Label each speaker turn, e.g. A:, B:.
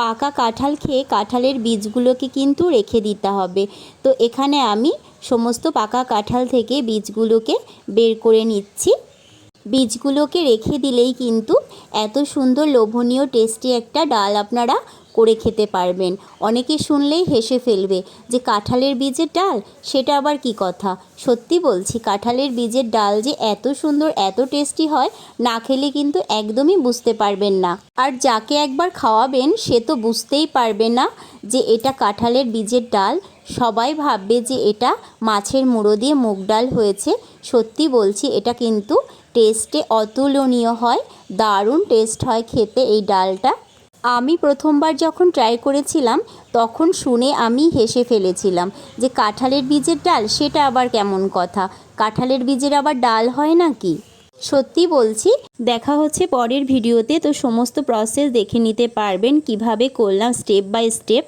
A: পাকা কাঁঠাল খেয়ে কাঁঠালের বীজগুলোকে কিন্তু রেখে দিতে হবে। তো এখানে আমি সমস্ত পাকা কাঁঠাল থেকে বীজগুলোকে বের করে নিচ্ছি। বীজগুলোকে রেখে দিলেই কিন্তু এত সুন্দর লোভনীয় টেস্টি একটা ডাল আপনারা করে খেতে পারবেন। অনেকে শুনলেই হেসে ফেলবে যে কাঁঠালের বীজের ডাল, সেটা আবার কি কথা। সত্যি বলছি, কাঁঠালের বীজের ডাল যে এত সুন্দর এত টেস্টি হয়, না খেলে কিন্তু একদমই বুঝতে পারবেন না। আর যাকে একবার খাওয়াবেন সে তো বুঝতেই পারবে না যে এটা কাঁঠালের বীজের ডাল। সবাই ভাববে যে এটা মাছের মুড়ো দিয়ে মুগ ডাল হয়েছে। সত্যি বলছি, এটা কিন্তু টেস্টে অতুলনীয় হয়, দারুণ টেস্ট হয় খেতে এই ডালটা। আমি প্রথমবার যখন ট্রাই করেছিলাম তখন শুনে আমি হেসে ফেলেছিলাম যে কাঁঠালের বীজের ডাল, সেটা আবার কেমন কথা, কাঁঠালের বীজের আবার ডাল হয় নাকি। সত্যি বলছি, দেখা হচ্ছে পরের ভিডিওতে। তো সমস্ত প্রসেস দেখে নিতে পারবেন কিভাবে করলাম স্টেপ বাই স্টেপ।